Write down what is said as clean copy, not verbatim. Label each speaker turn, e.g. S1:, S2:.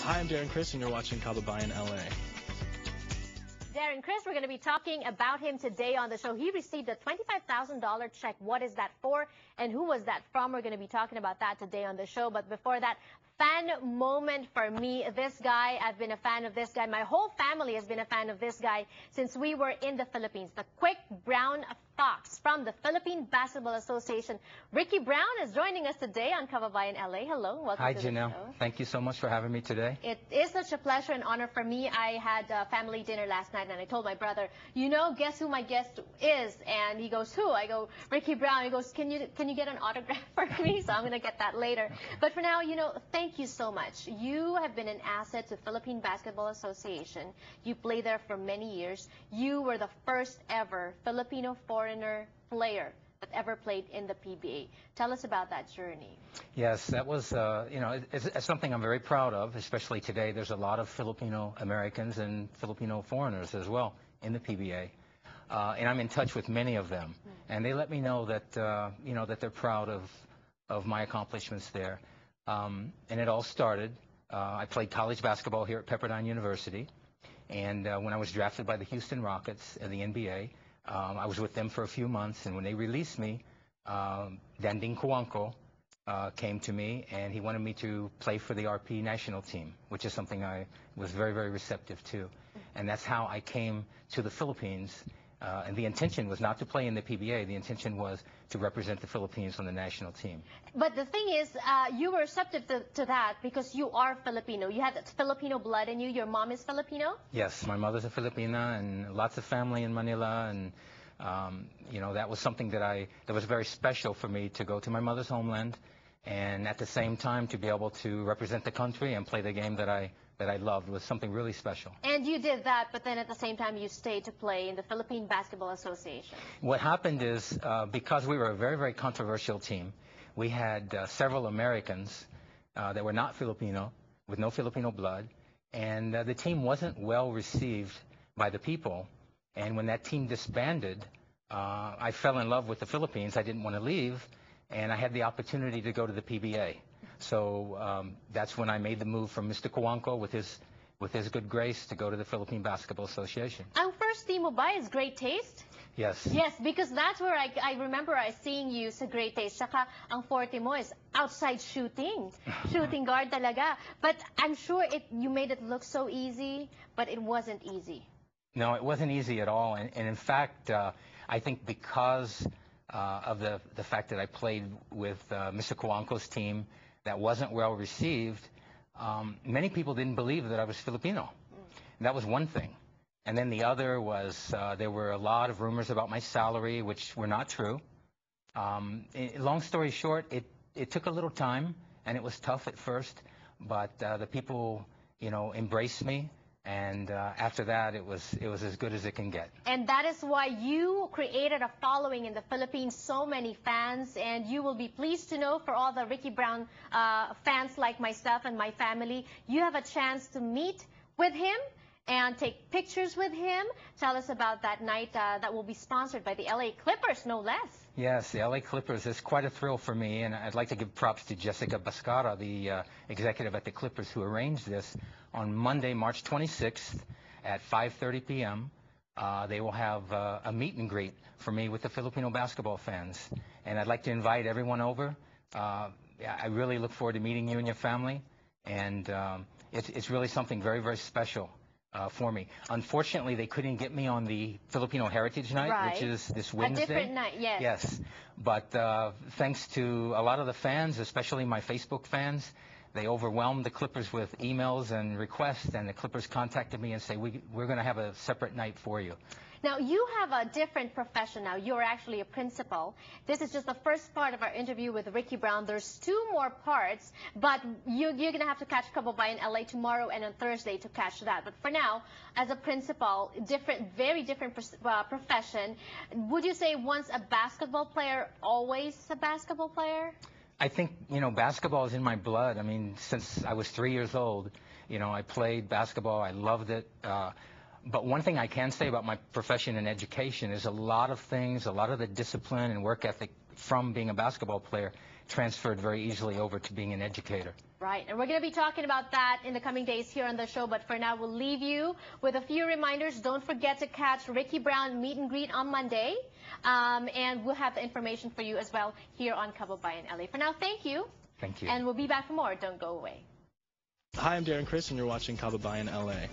S1: Hi, I'm Darren Chris, and you're watching Kababayan LA.
S2: Darren Chris, we're going to be talking about him today on the show. He received a $25,000 check. What is that for, and who was that from? We're going to be talking about that today on the show. But before that, fan moment for me. This guy, I've been a fan of this guy. My whole family has been a fan of this guy since we were in the Philippines. The quick brown fox from the Philippine Basketball Association. Ricky Brown is joining us today on Kababayan LA. Hello, welcome
S3: Hi,
S2: to the
S3: Janelle.
S2: show.
S3: Thank you so much for having me today.
S2: It is such a pleasure and honor for me. I had a family dinner last night, and I told my brother, you know, guess who my guest is? And he goes, who? I go, Ricky Brown. He goes, can you get an autograph for me? So I'm going to get that later. But for now, you know, thank you so much. You have been an asset to Philippine Basketball Association. You played there for many years. You were the first ever Filipino foreigner player that ever played in the PBA. Tell us about that journey.
S3: Yes, that was, you know, it's something I'm very proud of, especially today. There's a lot of Filipino Americans and Filipino foreigners as well in the PBA. And I'm in touch with many of them. And they let me know that, you know, that they're proud of my accomplishments there. And it all started, I played college basketball here at Pepperdine University. And when I was drafted by the Houston Rockets in the NBA, I was with them for a few months, and when they released me, Danding Cuanco came to me, and he wanted me to play for the RP national team, which is something I was very, very receptive to. And that's how I came to the Philippines. And the intention was not to play in the PBA. The intention was to represent the Philippines on the national team.
S2: But the thing is, you were receptive to that because you are Filipino. You have that Filipino blood in you. Your mom is Filipino?
S3: Yes, my mother's a Filipina, and lots of family in Manila. And, you know, that was something that was very special for me to go to my mother's homeland. And at the same time, to be able to represent the country and play the game that I loved was something really special.
S2: And you did that, but then at the same time you stayed to play in the Philippine Basketball Association.
S3: What happened is, because we were a very, very controversial team, we had several Americans that were not Filipino, with no Filipino blood, and the team wasn't well received by the people. And when that team disbanded, I fell in love with the Philippines. I didn't want to leave, and I had the opportunity to go to the PBA. So that's when I made the move from Mr. Cuanco with his good grace to go to the Philippine Basketball Association.
S2: Ang first team mo ba is Great Taste?
S3: Yes.
S2: Yes, because that's where I remember seeing you sa Great Taste. Saka ang forte mo is outside shooting. Shooting guard talaga. But I'm sure you made it look so easy, but it wasn't easy.
S3: No, it wasn't easy at all. And in fact, I think because of the fact that I played with Mr. Cuanco's team that wasn't well received, many people didn't believe that I was Filipino. That was one thing. And then the other was there were a lot of rumors about my salary, which were not true. Long story short, it took a little time, and it was tough at first, but the people, you know, embraced me. And after that, it was as good as it can get.
S2: And that is why you created a following in the Philippines, so many fans. And you will be pleased to know, for all the Ricky Brown fans like myself and my family, you have a chance to meet with him and take pictures with him. Tell us about that night that will be sponsored by the LA Clippers, no less.
S3: Yes, the LA Clippers is quite a thrill for me, and I'd like to give props to Jessica Bascara, the executive at the Clippers, who arranged this. On Monday, March 26th at 5:30 p.m., they will have a meet and greet for me with the Filipino basketball fans, and I'd like to invite everyone over. I really look forward to meeting you and your family, and it's really something very, very special for me. Unfortunately, they couldn't get me on the Filipino Heritage Night,
S2: Right.
S3: which is this Wednesday.
S2: A different night, yes.
S3: Yes, but thanks to a lot of the fans, especially my Facebook fans, they overwhelmed the Clippers with emails and requests, and the Clippers contacted me and say, we're going to have a separate night for you.
S2: Now, you have a different profession now. You're actually a principal. This is just the first part of our interview with Ricky Brown. There's two more parts, but you're going to have to catch Kababayan LA tomorrow and on Thursday to catch that. But for now, as a principal, very different profession. Would you say once a basketball player, always a basketball player?
S3: I think, you know, basketball is in my blood. I mean, since I was 3 years old, you know, I played basketball. I loved it. But one thing I can say about my profession and education is a lot of things, a lot of the discipline and work ethic from being a basketball player transferred very easily over to being an educator.
S2: Right, and we're going to be talking about that in the coming days here on the show, but for now we'll leave you with a few reminders. Don't forget to catch Ricky Brown meet and greet on Monday, and we'll have the information for you as well here on Kababayan LA. For now, thank you.
S3: Thank you.
S2: And we'll be back for more. Don't go away.
S1: Hi, I'm Darren Chris, and you're watching Kababayan LA.